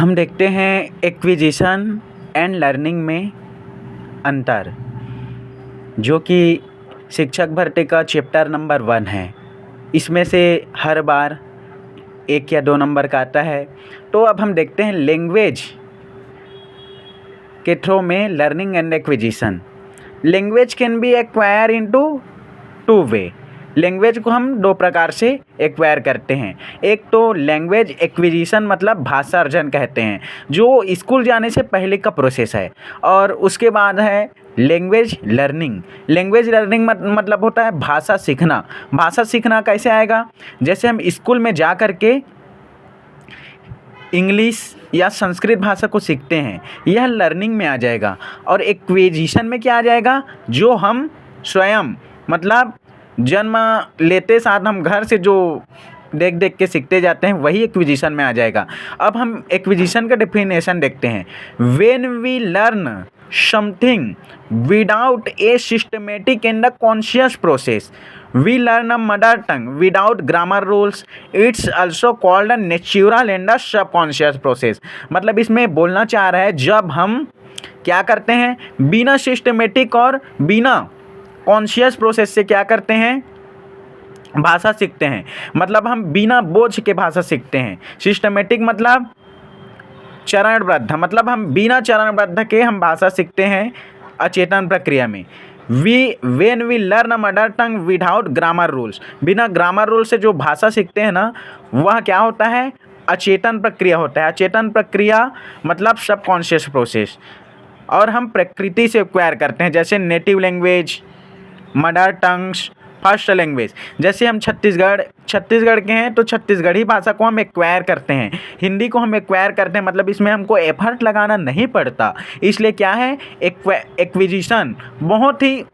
हम देखते हैं एक्विजिशन एंड लर्निंग में अंतर, जो कि शिक्षक भर्ती का चैप्टर नंबर 1 है। इसमें से हर बार 1 या 2 नंबर का आता है। तो अब हम देखते हैं लैंग्वेज के थ्रू में learning and acquisition. Language can be acquire into 2 way. Language को हम 2 प्रकार से एक्वायर करते हैं। एक तो लैंग्वेज एक्विजिशन मतलब भाषा अर्जन कहते हैं, जो स्कूल जाने से पहले का प्रोसेस है। और उसके बाद है लैंग्वेज लर्निंग। लैंग्वेज लर्निंग मतलब होता है भाषा सीखना। भाषा सीखना कैसे आएगा? जैसे हम स्कूल में जा कर के इंग्लिश या संस्कृत भाषा को सीखते हैं, यह लर्निंग में आ जाएगा। और एक्विजिशन में क्या आ जाएगा? जो हम स्वयं मतलब जन्म लेते साथ हम घर से जो देख देख के सीखते जाते हैं, वही एक्विजिशन में आ जाएगा। अब हम एक्विजिशन का डेफिनेशन देखते हैं। When we learn something without a systematic and a conscious process, we learn a mother tongue without grammar rules, it's also called a natural and a subconscious process। मतलब इसमें बोलना चाह रहा है, जब हम क्या करते हैं, बिना सिस्टमेटिक और बिना कॉन्शियस प्रोसेस से क्या करते हैं, भाषा सीखते हैं। मतलब हम बिना बोझ के भाषा सीखते हैं। सिस्टमेटिक मतलब चरणबद्ध, मतलब हम बिना चरणबद्ध के हम भाषा सीखते हैं अचेतन प्रक्रिया में। when we learn a mother tongue without grammar rules, बिना ग्रामर रूल से जो भाषा सीखते हैं ना, वह क्या होता है? अचेतन प्रक्रिया होता है। अचेतन प्रक्रिया मतलब सबकॉन्शियस प्रोसेस। और हम प्रकृति से एक्वायर करते हैं, जैसे native language, mother tongues, first language. जैसे हम छत्तीसगढ़ के हैं तो छत्तीसगढ़ी भाषा को हम एक्वायर करते हैं। हिंदी को हम एक्वायर करते हैं, मतलब इसमें हमको एफर्ट लगाना नहीं पड़ता। इसलिए क्या है, एक्विजिशन बहुत ही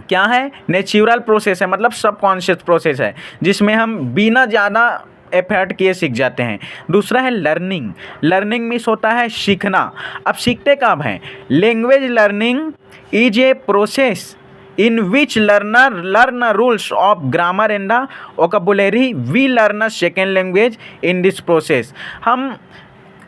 क्या है, नेचुरल प्रोसेस है, मतलब सबकॉन्शियस प्रोसेस है, जिसमें हम बिना ज़्यादा एफर्ट किए सीख जाते हैं। दूसरा है लर्निंग। लर्निंग मीन्स होता है सीखना। अब सीखते कब हैं? Language learning is a process in which learner learn rules of grammar and the vocabulary. We learn a second language in this process। हम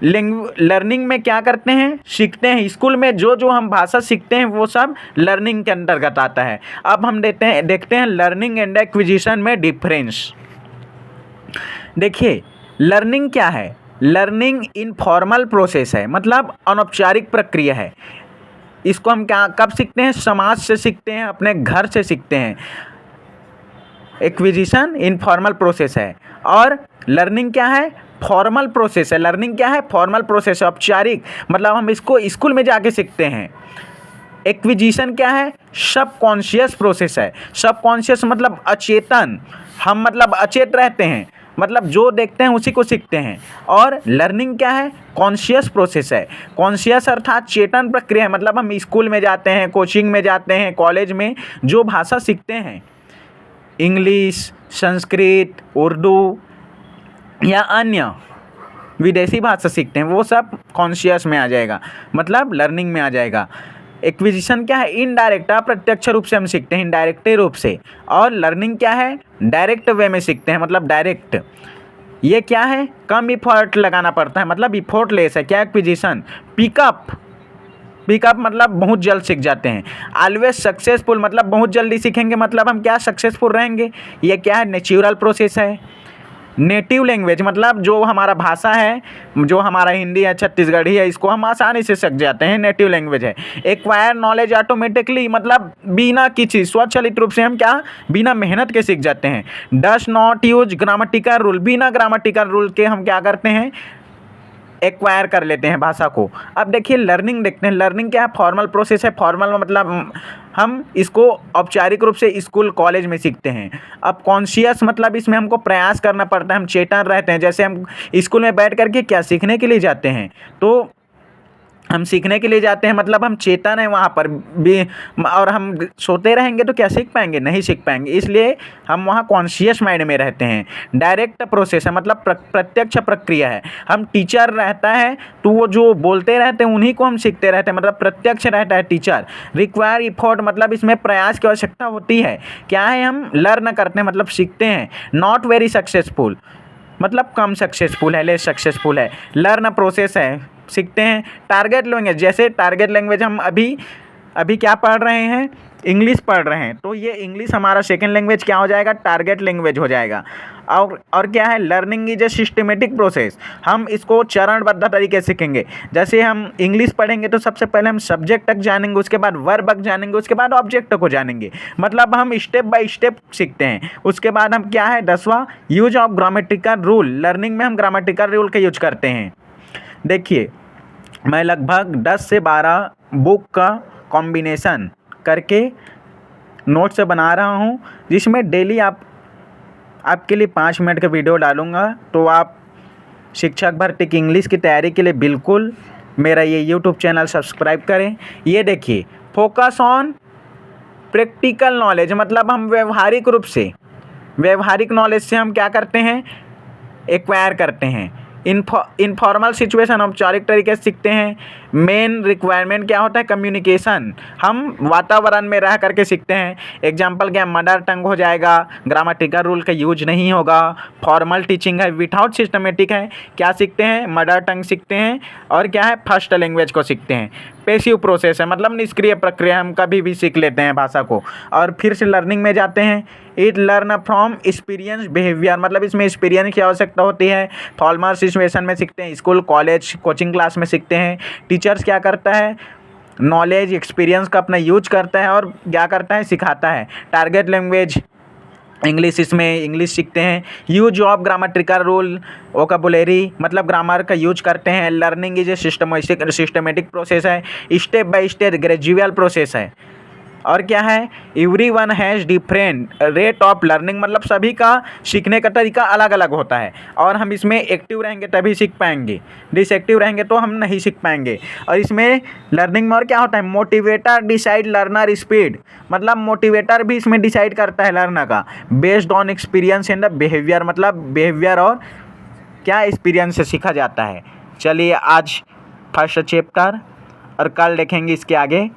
लर्निंग में क्या करते हैं? सीखते हैं। स्कूल में जो जो हम भाषा सीखते हैं वो सब लर्निंग के अंतर्गत आता है। अब हम देखते हैं लर्निंग एंड एक्विजिशन में डिफरेंस। देखिए, लर्निंग क्या है? लर्निंग इनफॉर्मल प्रोसेस है, मतलब अनौपचारिक प्रक्रिया है। इसको हम क्या कब सीखते हैं? समाज से सीखते हैं, अपने घर से सीखते हैं। एक्विजिशन इनफॉर्मल प्रोसेस है। और लर्निंग क्या है? फॉर्मल प्रोसेस है। लर्निंग क्या है? फॉर्मल प्रोसेस है, औपचारिक, मतलब हम इसको स्कूल में जाके सीखते हैं। एक्विजिशन क्या है? सबकॉन्शियस प्रोसेस है। सबकॉन्शियस मतलब अचेतन, हम मतलब अचेत रहते हैं, मतलब जो देखते हैं उसी को सीखते हैं। और लर्निंग क्या है? कॉन्शियस प्रोसेस है। कॉन्शियस अर्थात चेतन प्रक्रिया है, मतलब हम स्कूल में जाते हैं, कोचिंग में जाते हैं, कॉलेज में जो भाषा सीखते हैं, इंग्लिश, संस्कृत, उर्दू या अन्य विदेशी भाषा सीखते हैं, वो सब कॉन्शियस में आ जाएगा, मतलब लर्निंग में आ जाएगा। एक्विजिशन क्या है? इनडायरेक्ट, अप्रत्यक्ष रूप से हम सीखते हैं, इनडायरेक्ट रूप से। और लर्निंग क्या है? डायरेक्ट वे में सीखते हैं, मतलब डायरेक्ट। ये क्या है? कम इफर्ट लगाना पड़ता है, मतलब इफोर्टलेस है। क्या एक्विजिशन? पिकअप मतलब बहुत जल्द सीख जाते हैं। ऑलवेज सक्सेसफुल मतलब बहुत जल्दी सीखेंगे, मतलब हम क्या सक्सेसफुल रहेंगे। ये क्या है? नेचुरल प्रोसेस है। नेटिव लैंग्वेज मतलब जो हमारा भाषा है, जो हमारा हिंदी है, छत्तीसगढ़ी है, इसको हम आसानी से सीख जाते हैं, नेटिव लैंग्वेज है। एक्वायर नॉलेज ऑटोमेटिकली मतलब बिना किसी स्वचालित रूप से हम क्या, बिना मेहनत के सीख जाते हैं। Does not use grammatical rule, बिना ग्रामेटिकल रूल के हम क्या करते हैं, एक्वायर कर लेते हैं भाषा को। अब देखिए लर्निंग देखते हैं। लर्निंग क्या है? फॉर्मल प्रोसेस है। फॉर्मल मतलब हम इसको औपचारिक रूप से स्कूल कॉलेज में सीखते हैं। अब कॉन्शियस मतलब इसमें हमको प्रयास करना पड़ता है, हम चेतन रहते हैं। जैसे हम स्कूल में बैठ करके क्या सीखने के लिए जाते हैं, तो हम सीखने के लिए जाते हैं, मतलब हम चेतन हैं वहाँ पर भी। और हम सोते रहेंगे तो क्या सीख पाएंगे? नहीं सीख पाएंगे। इसलिए हम वहाँ कॉन्शियस माइंड में रहते हैं। डायरेक्ट प्रोसेस है, मतलब प्रत्यक्ष प्रक्रिया है। हम टीचर रहता है तो वो जो बोलते रहते हैं उन्हीं को हम सीखते रहते हैं, मतलब प्रत्यक्ष रहता है टीचर। रिक्वायर इफोर्ट मतलब इसमें प्रयास की आवश्यकता होती है। क्या है? हम लर्न करते हैं, मतलब सीखते हैं। नॉट वेरी सक्सेसफुल मतलब कम सक्सेसफुल है, लेस सक्सेसफुल है। लर्न प्रोसेस है, सीखते हैं। टारगेट लैंग्वेज, जैसे टारगेट लैंग्वेज हम अभी क्या पढ़ रहे हैं, इंग्लिश पढ़ रहे हैं, तो ये इंग्लिश हमारा सेकेंड लैंग्वेज क्या हो जाएगा, टारगेट लैंग्वेज हो जाएगा। और क्या है, learning is a systematic process, हम इसको चरणबद्ध तरीके से सीखेंगे। जैसे हम इंग्लिश पढ़ेंगे तो सबसे पहले हम सब्जेक्ट तक जानेंगे, उसके बाद वर्ब तक जानेंगे, उसके बाद ऑब्जेक्ट को जानेंगे, मतलब हम स्टेप बाय स्टेप सीखते हैं। उसके बाद हम क्या है, 10वां use of grammatical rule, learning में हम ग्रामेटिकल रूल का यूज करते हैं। देखिए, मैं लगभग 10 से 12 बुक का कॉम्बिनेशन करके नोट से बना रहा हूँ, जिसमें डेली आपके लिए 5 मिनट का वीडियो डालूँगा। तो आप शिक्षक भर्ती की इंग्लिश की तैयारी के लिए बिल्कुल मेरा ये यूट्यूब चैनल सब्सक्राइब करें। ये देखिए, फोकस ऑन प्रैक्टिकल नॉलेज, मतलब हम व्यवहारिक नॉलेज से हम क्या करते हैं, एक्वायर करते हैं। इनफॉर्मल सिचुएशन औपचारिक तरीके से सीखते हैं। मेन रिक्वायरमेंट क्या होता है, कम्युनिकेशन, हम वातावरण में रह करके सीखते हैं। एग्जाम्पल क्या, मदर टंग हो जाएगा, ग्रामेटिकल रूल का यूज नहीं होगा। फॉर्मल टीचिंग है, विदाउट सिस्टमेटिक है, क्या सीखते हैं, मदर टंग सीखते हैं, और क्या है, फर्स्ट लैंग्वेज को सीखते हैं। पैसिव प्रोसेस है, मतलब निष्क्रिय प्रक्रिया, हम कभी भी सीख लेते हैं भाषा को। और फिर से लर्निंग में जाते हैं। It learn from experience behaviour, मतलब इसमें एक्सपीरियंस की आवश्यकता होती है। फॉर्मल सिचुएशन में सीखते हैं, स्कूल कॉलेज कोचिंग क्लास में सीखते हैं। टीचर्स क्या करता है, नॉलेज एक्सपीरियंस का अपना यूज करता है और क्या करता है, सिखाता है। टारगेट लैंग्वेज इंग्लिश, इसमें इंग्लिश सीखते हैं। Use of grammatical rule, vocabulary, मतलब ग्रामर का यूज करते हैं। Learning is a systematic process है, step by step gradual process है। और क्या है, everyone has different rate of learning, मतलब सभी का सीखने का तरीका अलग अलग होता है। और हम इसमें एक्टिव रहेंगे तभी सीख पाएंगे, डिसएक्टिव रहेंगे तो हम नहीं सीख पाएंगे। और इसमें लर्निंग में और क्या होता है, मोटिवेटर डिसाइड लर्नर स्पीड, मतलब मोटिवेटर भी इसमें डिसाइड करता है लर्नर का, based on experience and behaviour, मतलब बिहेवियर और क्या एक्सपीरियंस से सीखा जाता है। चलिए, आज फर्स्ट चैप्टर और कल देखेंगे इसके आगे।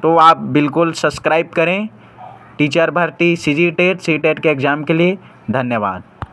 तो आप बिल्कुल सब्सक्राइब करें टीचर भर्ती, सीजी टेट, सी टेट के एग्ज़ाम के लिए। धन्यवाद।